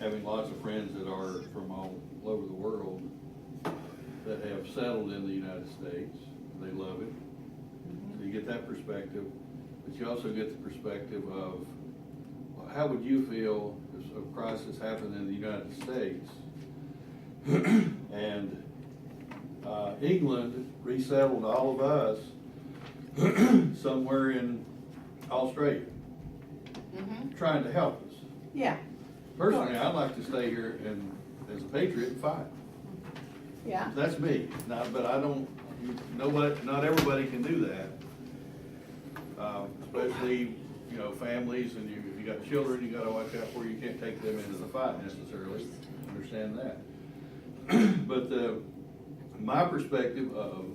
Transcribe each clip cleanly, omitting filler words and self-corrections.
having lots of friends that are from all over the world that have settled in the United States. They love it. So you get that perspective, but you also get the perspective of how would you feel if a crisis happened in the United States and England resettled all of us somewhere in Australia, trying to help us. Yeah, Personally, I'd like to stay here and, as a patriot, and fight. yeah. That's me. But I don't. Not everybody can do that. Especially, families, and if you got children, you got to watch out for. You can't take them into the fight necessarily. Understand that. But my perspective of,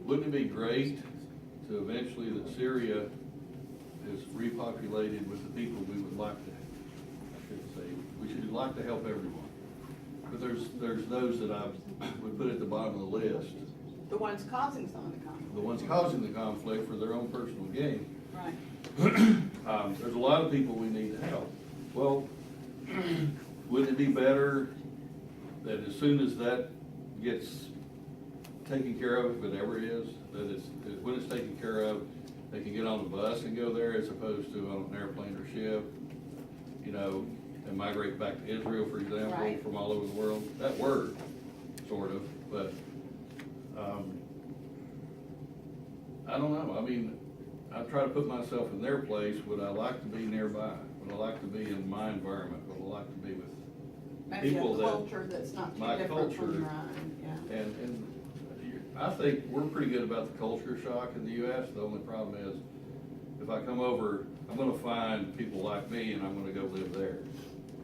wouldn't it be great to eventually that Syria is repopulated with the people we would like to, I shouldn't say, we should like to help everyone. But there's those that I would put at the bottom of the list, The ones causing some of the conflict. the ones causing the conflict for their own personal gain. Right. There's a lot of people we need to help. Well, wouldn't it be better that as soon as that gets taken care of, if it ever is, when it's taken care of, they can get on the bus and go there as opposed to on an airplane or ship, and migrate back to Israel, for example, Right. from all over the world. That word, sort of, but I don't know. I mean, I try to put myself in their place. Would I like to be nearby? Would I like to be in my environment? Would I like to be with Maybe people a that culture that's not too my different from culture- your own, yeah. And I think we're pretty good about the culture shock in the U.S. The only problem is, if I come over, I'm gonna find people like me and I'm gonna go live there.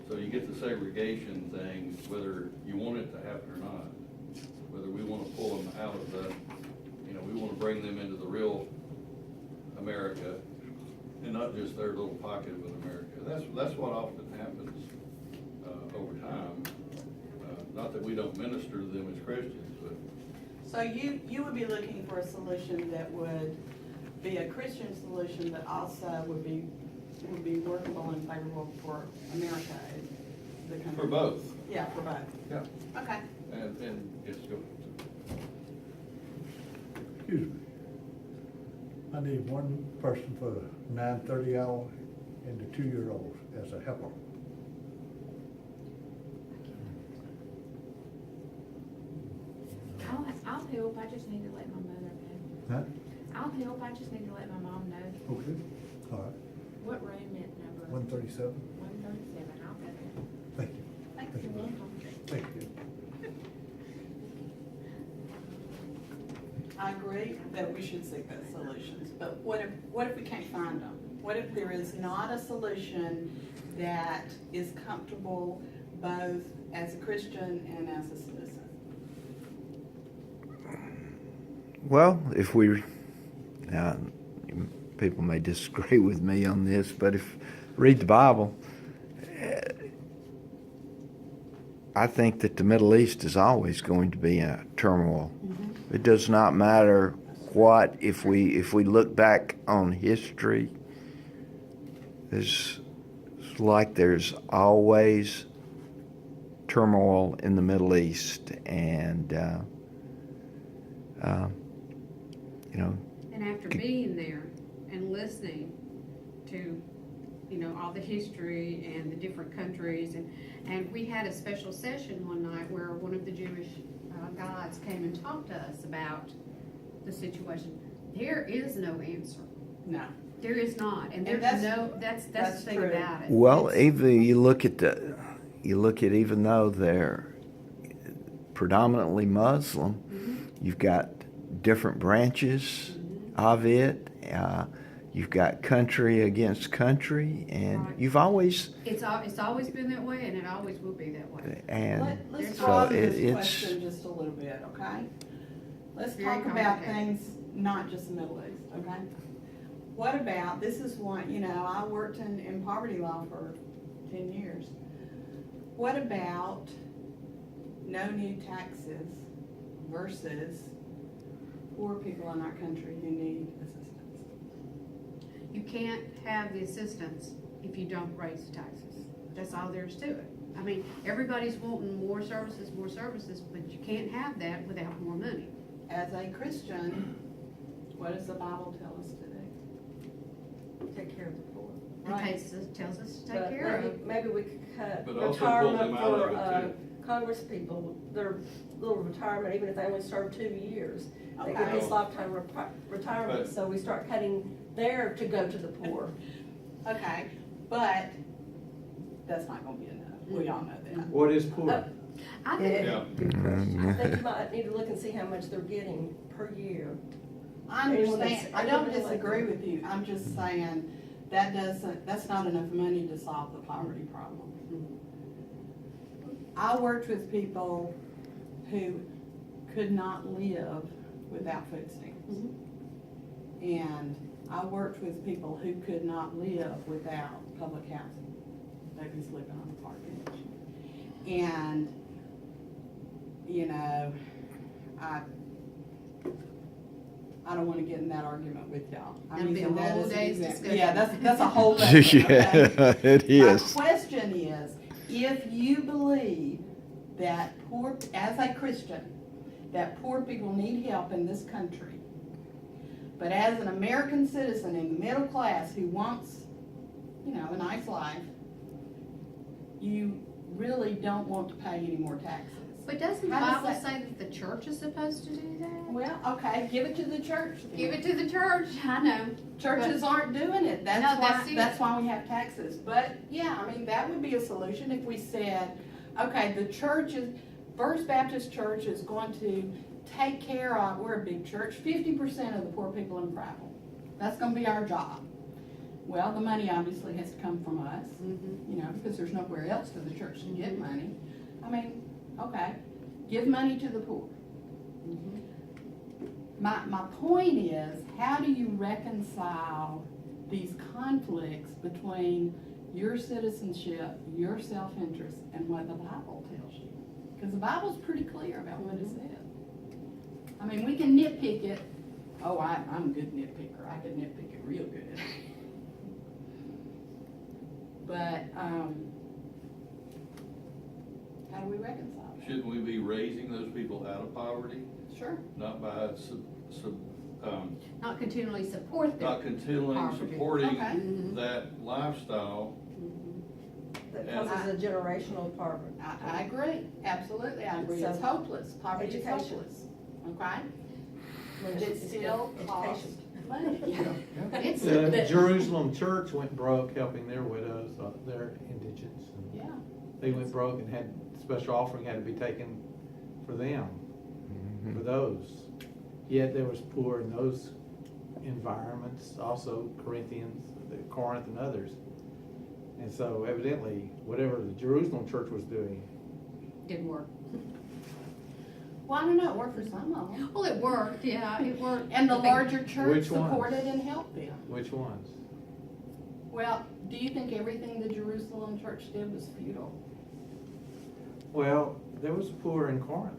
So you get the segregation thing, whether you want it to happen or not. Whether we wanna pull them out of the, we wanna bring them into the real America and not just their little pocket of an America. That's what often happens, over time. Not that we don't minister to them as Christians, but So you would be looking for a solution that would be a Christian solution, but also would be workable and favorable for America, the country? for both. Yeah, for both. Yeah. Okay. And yes, go. Excuse me. I need one person for the 9:30 hour and the 2-year-olds as a helper. I'll help, I just need to let my mother know. Huh? I'll help, I just need to let my mom know. Okay. All right. What room is number? 137. 137, I'll go there. Thank you. Thank Thank you. you. Thank you. I agree that we should seek those solutions, but what if we can't find them? What if there is not a solution that is comfortable both as a Christian and as a citizen? Well, if we, now, people may disagree with me on this, but if read the Bible, I think that the Middle East is always going to be in turmoil. Mm-hmm. It does not matter what, if we look back on history, it's like there's always turmoil in the Middle East, and And after being there and listening to, all the history and the different countries, and we had a special session one night where one of the Jewish guides came and talked to us about the situation. There is no answer. No. There is not, and there's that's that's the thing true. about it. well, It's- even you look at even though they're predominantly Muslim, you've got different branches of it. You've got country against country, and Right. you've always it's always been that way, and it always will be that way. and Let's so broaden this it's question just a little bit, okay? Let's Very talk about complicated. things, not just the Middle East, okay? What about, this is one, I worked in poverty law for 10 years. What about no new taxes versus poor people in our country who need assistance? You can't have the assistance if you don't raise the taxes. That's all there is to it. I mean, everybody's wanting more services, but you can't have that without more money. As a Christian, what does the Bible tell us to do? Take care of the poor. It tells us to take But care of. maybe we could cut But also pull them retirement out of for, it, Congress people, their little retirement, even if they only serve 2 years. They get Okay. this lifetime retirement, But- so we start cutting there to go to the poor. Okay, but that's not gonna be enough. We all know that. What is poor? I think, Yeah. Good question. I think you might need to look and see how much they're getting per year. I Anyone understand, that's I don't ever been like disagree that. with you, I'm just saying, that's not enough money to solve the poverty problem. I worked with people who could not live without food stamps. And I worked with people who could not live without public housing. They was living on a park bench. And, you know, I don't wanna get in that argument with y'all. I'm That'll be a using that whole as an day's example. discussion. Yeah, that's a whole lesson, okay? Yeah, it is. My question is, if you believe that as a Christian, that poor people need help in this country, but as an American citizen in the middle class who wants, you know, a nice life, you really don't want to pay any more taxes. but doesn't the How does Bible that- say that the church is supposed to do that? Well, okay, give it to the church then. Give it to the church, I know. Churches aren't doing it, No, that's that's why, it. we have taxes, but, yeah, I mean, that would be a solution if we said, okay, First Baptist Church is going to take care of, we're a big church, 50% of the poor people in Prattville. That's gonna be our job. Well, the money obviously has to come from us, you know, because there's nowhere else for the church to get money. I mean, okay, give money to the poor. My point is, how do you reconcile these conflicts between your citizenship, your self-interest, and what the Bible tells you? Because the Bible's pretty clear about what it says. I mean, we can nitpick it. Oh, I'm a good nitpicker. I can nitpick it real good. But, how do we reconcile that? Shouldn't we be raising those people out of poverty, Sure. not by Not continually support them. not continually Poverty. supporting Okay. that lifestyle? That comes as a generational part. I agree, absolutely, I agree. It's So- hopeless, poverty is Education. hopeless, okay? When But it still costs education. money. It's, The Jerusalem church went broke helping their widows, their indigents. and Yeah, They went broke and had, special offering had to be taken for them, for those. Yet there was poor in those environments, also Corinth and others. And so evidently, whatever the Jerusalem church was doing, didn't work. well, I don't know, it worked for some of them. Well, it worked, yeah, it worked. And the But they- larger church Which ones? supported and helped them. which ones? Well, do you think everything the Jerusalem church did was futile, Well, there was poor in Corinth.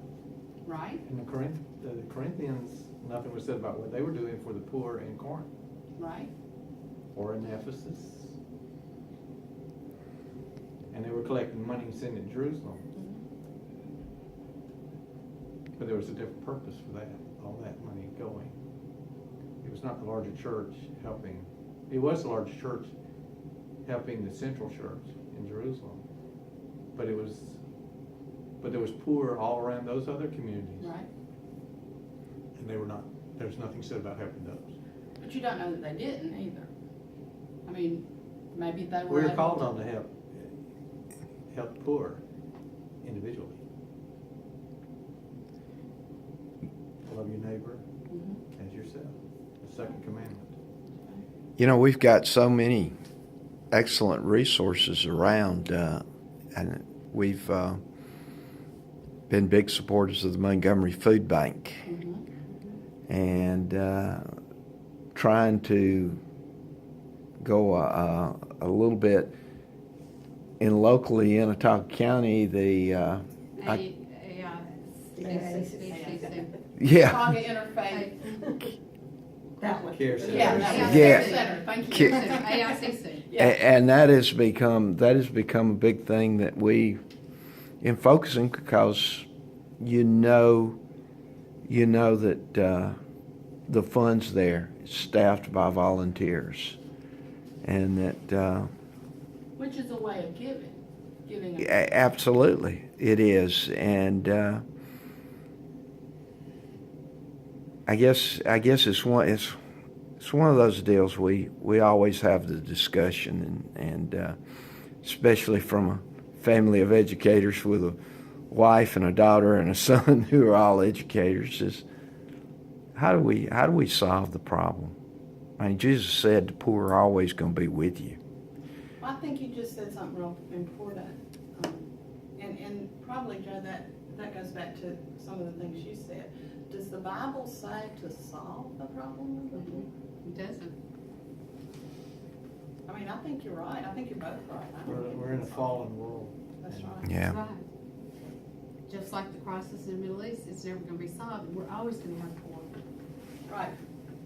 right? In the Corinthians, nothing was said about what they were doing for the poor in Corinth Right? or in Ephesus. And they were collecting money and sending it to Jerusalem. But there was a different purpose for that, all that money going. It was not the larger church helping, it was the larger church helping the central church in Jerusalem. But there was poor all around those other communities. Right? And they were not, there's nothing said about helping those. But you don't know that they didn't either. I mean, maybe they were. We were able called to- on to help the poor individually. Love your neighbor Mhm. as yourself, the second commandment. You know, we've got so many excellent resources around, and we've been big supporters of the Montgomery Food Bank, Mhm. and trying to go a little bit in locally in Otago County. Yeah. Yeah, Strong interfaith That one. Care Center. Yeah, that one. Yeah. Center, thank you, Care- Care Center, AICC. Yeah. And that has become a big thing that we, in focusing, because you know that the funds there is staffed by volunteers, and that Which is a way of giving. absolutely it is, and I guess it's one of those deals we always have the discussion, and especially from a family of educators with a wife and a daughter and a son who are all educators, is how do we solve the problem? I mean, Jesus said the poor are always going to be with you. Well, I think you just said something real important. And probably, Joe, that goes back to some of the things you said. Does the Bible say to solve the problem? It doesn't. I mean, I think you're right. I think you're both right. I don't think We're in a it's- fallen world. That's And right. Yeah. Right. Just like the crisis in the Middle East, it's never gonna be solved, we're always gonna have poor, Right.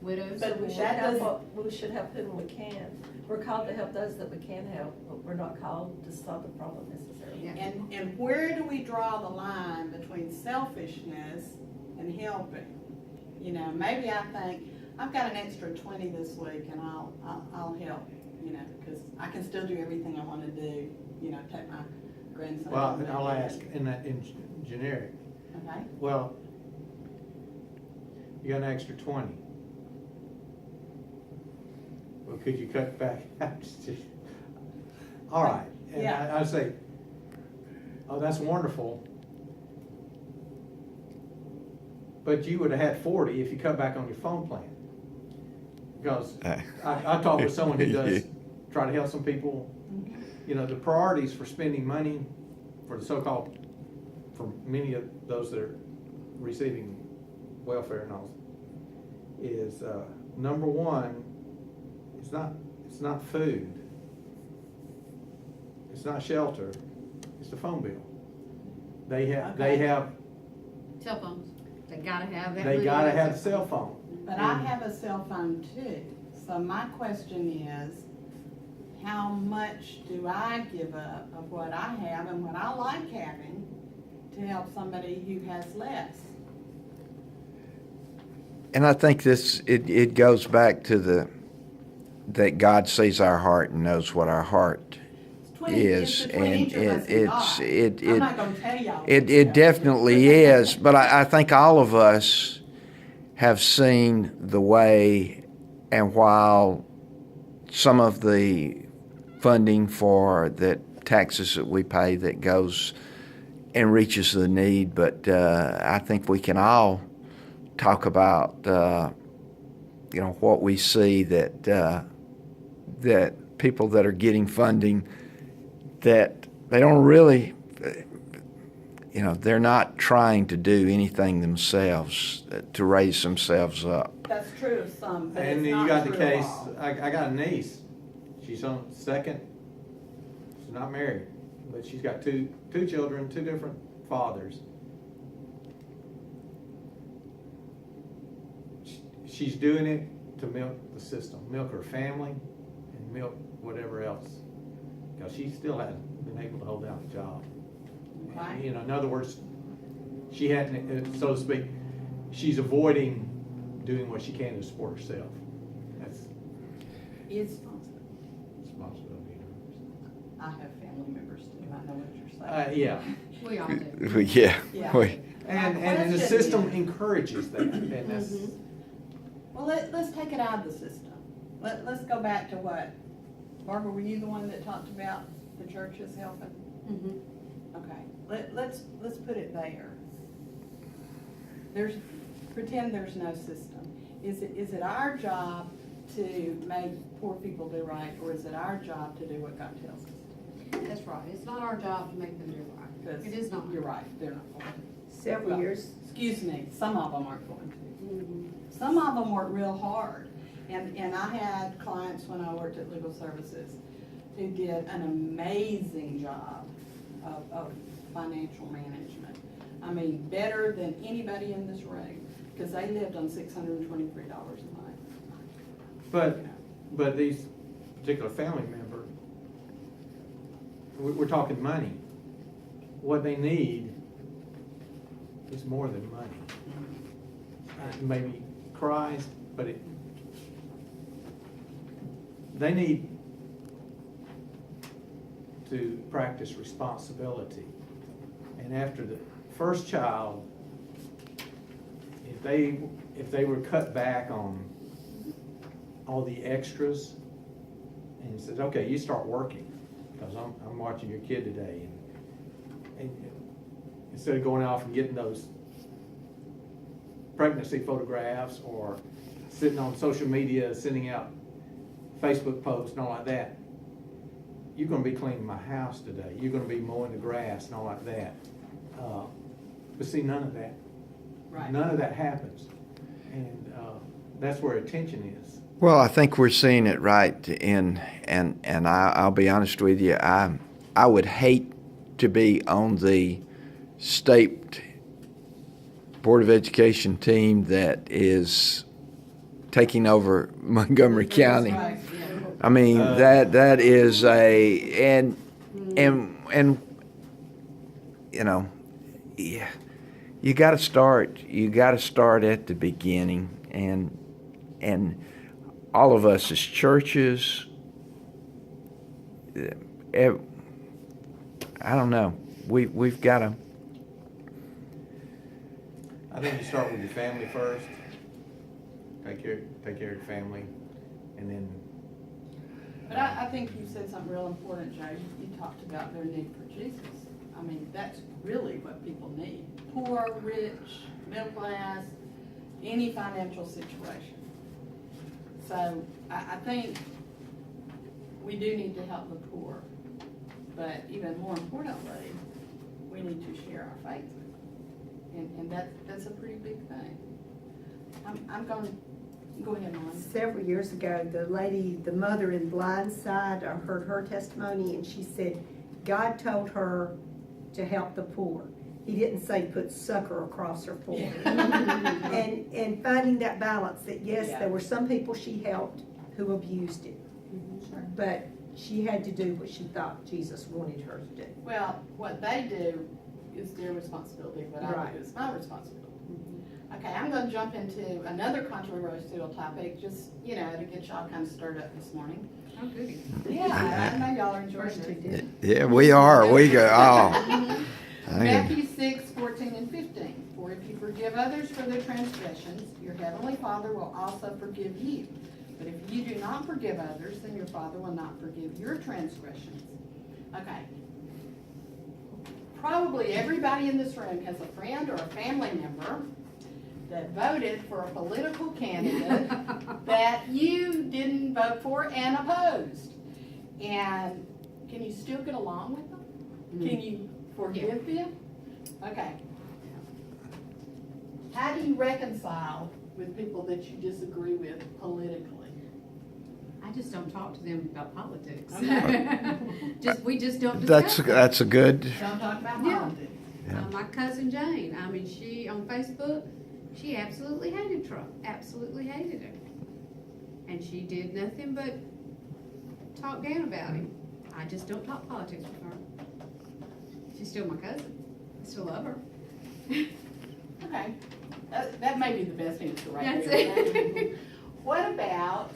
widows. But we poor. should help, we should help whom we can. We're called to help those that we can help, but we're not called to solve the problem necessarily. Yeah. And where do we draw the line between selfishness and helping? You know, maybe I think, I've got an extra 20 this week and I'll help, you know, because I can still do everything I want to do, you know, take my grandson. Well, to the I'll vet. ask in generic, Okay, well, you got an extra 20. Well, could you cut back? All right, and Yeah. I say, oh, that's wonderful. But you would have had 40 if you cut back on your phone plan. Because I talked with someone who does try to help some people. You know, the priorities for spending money for the so-called, for many of those that are receiving welfare and all, is, number one, it's not food. It's not shelter, it's the phone bill. They Okay. have, Cell phones, they gotta have that. they gotta have a cell phone. but I have a cell phone too. So my question is, how much do I give up of what I have and what I like having to help somebody who has less? And I think it goes back to that God sees our heart and knows what our heart is, Between and each of us and God. I'm not gonna tell y'all. it definitely is. But I think all of us have seen the way, and while some of the funding for the taxes that we pay that goes and reaches the need, but I think we can all talk about what we see that people that are getting funding, that they don't really, they're not trying to do anything themselves to raise themselves up. That's true of some, but And it's then you not got the true case, of all. I got a niece, she's on second, she's not married, but she's got two children, two different fathers. She's doing it to milk the system, milk her family, and milk whatever else, because she still hasn't been able to hold down a job. Okay. In other words, she hadn't, so to speak, she's avoiding doing what she can to support herself. That's It's, responsibility. I have family members too, I know what you're saying. Yeah, We all do. Yeah. Yeah. and the question system is- encourages that, and that's, Well, let's take it out of the system. Let's go back to what, Barbara, were you the one that talked about the churches helping? Mhm. Okay, let's put it there. Pretend there's no system. Is it our job to make poor people do right, or is it our job to do what God tells us to do? That's right, it's not our job to make them do right. 'Cause It is not. You're right, they're not going to. Several Well, years, Excuse me, some of them aren't going to. Mhm. Some of them work real hard, and I had clients when I worked at Legal Services who did an amazing job of financial management. I mean, better than anybody in this room, because they lived on $623 a month. But these particular family member, we're talking money. What they need is more than money. Maybe Christ, but they need to practice responsibility. And after the first child, if they were cut back on all the extras, and says, okay, you start working, because I'm watching your kid today, and instead of going off and getting those pregnancy photographs or sitting on social media, sending out Facebook posts and all like that, you're gonna be cleaning my house today, you're gonna be mowing the grass and all like that. But see, none of that. Right. None of that happens. And that's where attention is. Well, I think we're seeing it right and I'll be honest with you, I would hate to be on the state Board of Education team that is taking over Montgomery County. Right, yeah. I mean, that is and you know, yeah, you got to start at the beginning, and all of us as churches, I don't know, we've got to. I think you start with your family first. Take care of your family, and then. But I think you said something real important, Joe. You talked about their need for Jesus. I mean, that's really what people need. Poor, rich, middle class, any financial situation. So I think we do need to help the poor. But even more importantly, we need to share our faith. And that's a pretty big thing. I'm going to, go ahead, Melanie. Several years ago, the mother in Blindside, I heard her testimony, and she said God told her to help the poor. He didn't say put sucker across her forehead. And finding that balance, that yes, Yeah. there were some people she helped who abused it, Sure. but she had to do what she thought Jesus wanted her to do. Well, what they do is their responsibility, what I Right. do is my responsibility. Okay, I'm gonna jump into another controversial topic, just, to get y'all kind of stirred up this morning. Oh, goody. Yeah, I know y'all are enjoying First two this. did. Yeah, we are. We go. Oh, Matthew 6:14 and 15. For if you forgive others for their transgressions, your heavenly Father will also forgive you. But if you do not forgive others, then your Father will not forgive your transgressions. Okay. Probably everybody in this room has a friend or a family member that voted for a political candidate that you didn't vote for and opposed. And can you still get along with them? Can you forgive them? Okay. How do you reconcile with people that you disagree with politically? I just don't talk to them about politics. Okay. We just don't discuss it. that's a good. Don't talk about Yeah. politics. Yeah. My cousin Jane, she, on Facebook, she absolutely hated Trump, absolutely hated him. And she did nothing but talk down about him. I just don't talk politics with her. She's still my cousin. I still love her. Okay. That may be the best answer right That's there. it. What about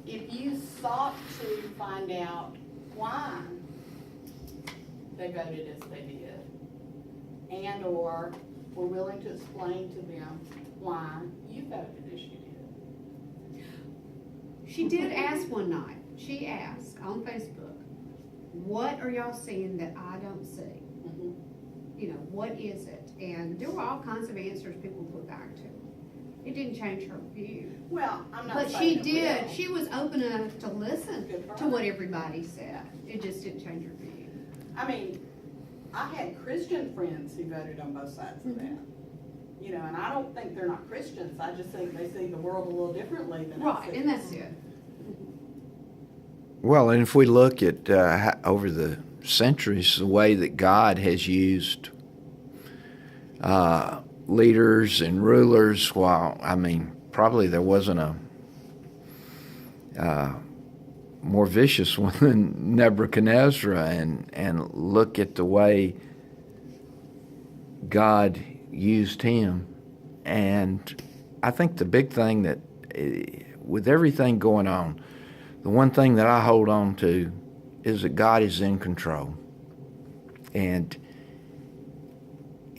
if you sought to find out why they voted as they did, and or were willing to explain to them why you voted as you did? She did ask one night, she asked on Facebook, what are y'all seeing that I don't see? Mhm. What is it? And there were all kinds of answers people put back to her. It didn't change her view. Well, I'm not But saying she it did, will. she was open enough to listen Good for to her. what everybody said. It just didn't change her view. I mean, I had Christian friends who voted on both sides of that. And I don't think they're not Christians. I just think they see the world a little differently than I Right, see. and that's it. Well, and if we look at over the centuries, the way that God has used leaders and rulers, probably there wasn't more vicious one than Nebuchadnezzar, and look at the way God used him. And I think the big thing that, with everything going on, the one thing that I hold on to is that God is in control. And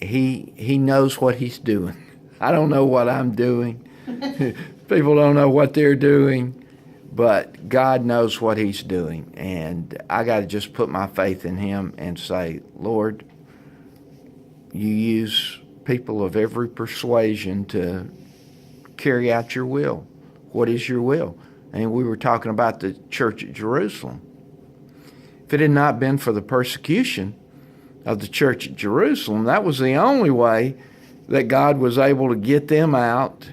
He knows what He's doing. I don't know what I'm doing. People don't know what they're doing. But God knows what He's doing. And I got to just put my faith in Him and say, Lord, you use people of every persuasion to carry out your will. What is your will? And we were talking about the church at Jerusalem. If it had not been for the persecution of the church at Jerusalem, that was the only way that God was able to get them out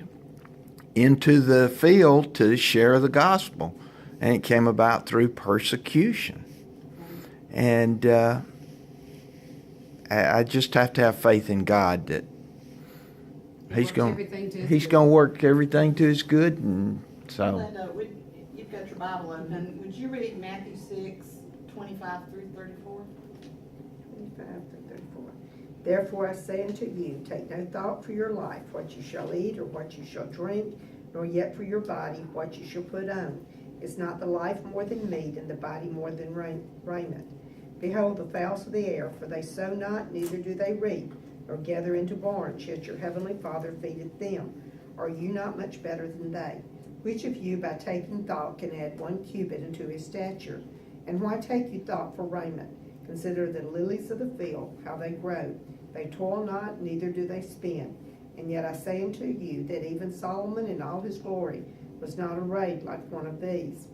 into the field to share the gospel. And it came about through persecution. And I just have to have faith in God that He's going to work everything to His good. And so, Linda, you've got your Bible open. Would you read Matthew 6:25 through 34? 25 through 34. Therefore I say unto you, take no thought for your life, what you shall eat or what you shall drink, nor yet for your body, what you shall put on. Is not the life more than meat, and the body more than raiment? Behold the fowls of the air, for they sow not, neither do they reap, nor gather into barns, yet your heavenly Father feedeth them. Are you not much better than they? Which of you by taking thought can add 1 cubit unto his stature? And why take you thought for raiment? Consider the lilies of the field, how they grow. They toil not, neither do they spin. And yet I say unto you that even Solomon in all his glory was not arrayed like one of these.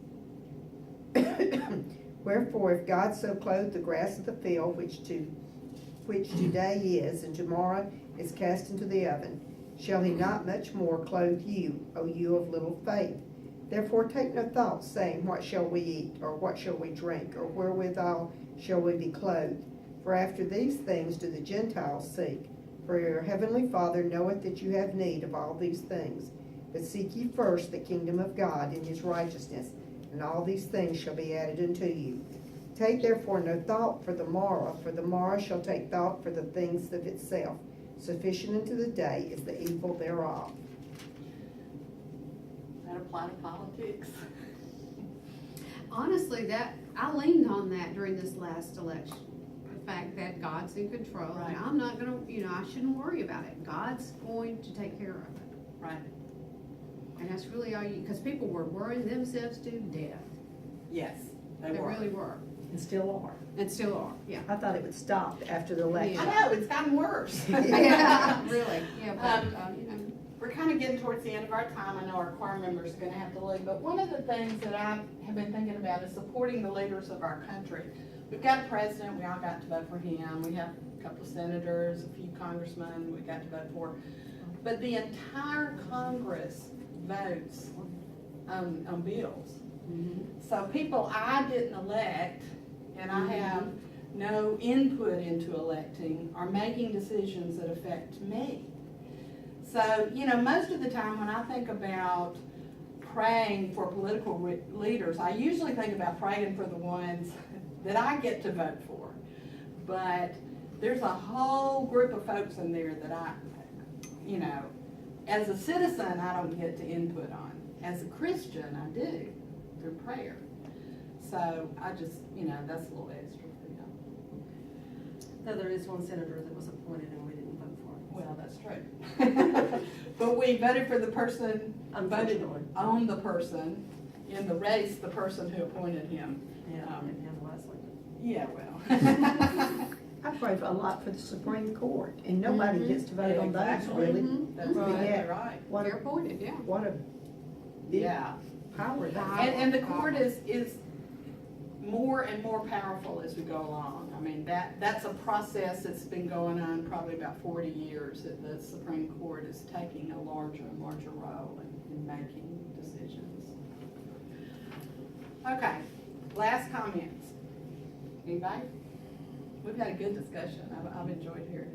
Wherefore, if God so clothe the grass of the field, which today is, and tomorrow is cast into the oven, shall He not much more clothe you, O you of little faith? Therefore take no thought, saying, what shall we eat, or what shall we drink, or wherewithal shall we be clothed? For after these things do the Gentiles seek. For your heavenly Father knoweth that you have need of all these things. But seek ye first the kingdom of God and His righteousness, and all these things shall be added unto you. Take therefore no thought for the morrow shall take thought for the things of itself. Sufficient unto the day is the evil thereof. That apply to politics? Honestly, that, I leaned on that during this last election. The fact that God's in control, Right. and I'm not gonna, I shouldn't worry about it. God's going to take care of it. Right. And that's really all you, because people were worrying themselves to death. Yes, they They were. really were, And still are. and still are, yeah. I thought it would stop after the election. I know, it's gotten worse. Yeah, really, yeah, but, We're kind of getting towards the end of our time. I know our choir members are going to have to leave, but one of the things that I have been thinking about is supporting the leaders of our country. We've got a president, we all got to vote for him. We have a couple of senators, a few congressmen we got to vote for. But the entire Congress votes on bills. So people I didn't elect, and I have no input into electing, are making decisions that affect me. So, most of the time when I think about praying for political leaders, I usually think about praying for the ones that I get to vote for. But there's a whole group of folks in there that I, as a citizen, I don't get to input on. As a Christian, I do, through prayer. So I just, that's a little extra for you. Though there is one senator that was appointed and we didn't vote for it. Well, that's true. But we voted for the person, voted Unfortunately. on the person, in the race, the person who appointed him. Yeah, and have the last one. Yeah, well. I pray a lot for the Supreme Court, and nobody gets to vote on those, Exactly. really. That's But exactly yet, right. What they're a, appointed, yeah. what a big Yeah. power they have. And the court is more and more powerful as we go along. I mean, that's a process that's been going on probably about 40 years, that the Supreme Court is taking a larger and larger role in making decisions. Okay, last comments. Anybody? We've had a good discussion. I've enjoyed hearing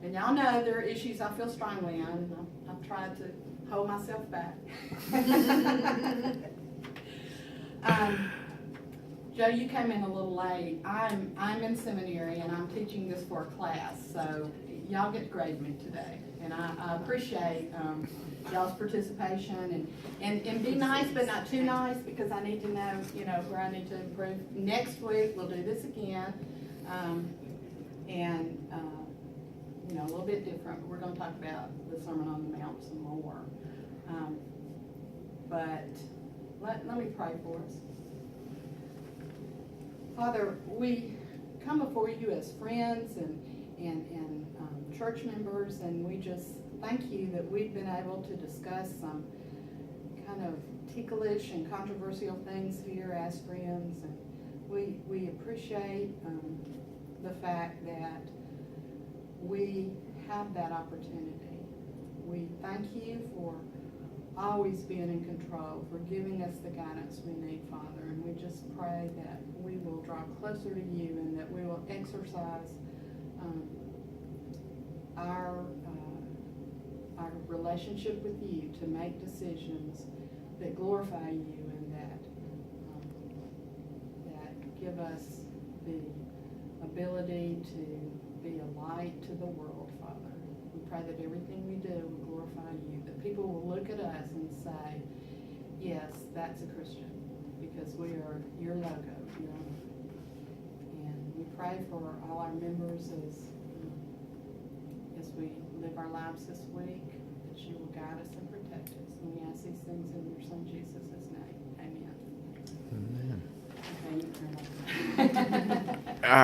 it. And y'all know there are issues I feel strongly on. I've tried to hold myself back. Joe, you came in a little late. I'm in seminary and I'm teaching this for a class, so y'all get to grade me today. And I appreciate y'all's participation and be nice, but not too nice, because I need to know, where I need to improve. Next week, we'll do this again. A little bit different. We're gonna talk about the Sermon on the Mount some more. But let me pray for us. Father, we come before you as friends and church members, and we just thank you that we've been able to discuss some kind of ticklish and controversial things here as friends. And we appreciate the fact that we have that opportunity. We thank you for always being in control, for giving us the guidance we need, Father. And we just pray that we will draw closer to you and that we will exercise our relationship with you to make decisions that glorify you and that give us the ability to be a light to the world, Father. We pray that everything we do will glorify you, that people will look at us and say, yes, that's a Christian, because we are your logo, and we pray for all our members as we live our lives this week, that you will guide us and protect us. And we ask these things in your Son Jesus' name. Amen. Amen. Okay, you turn it over.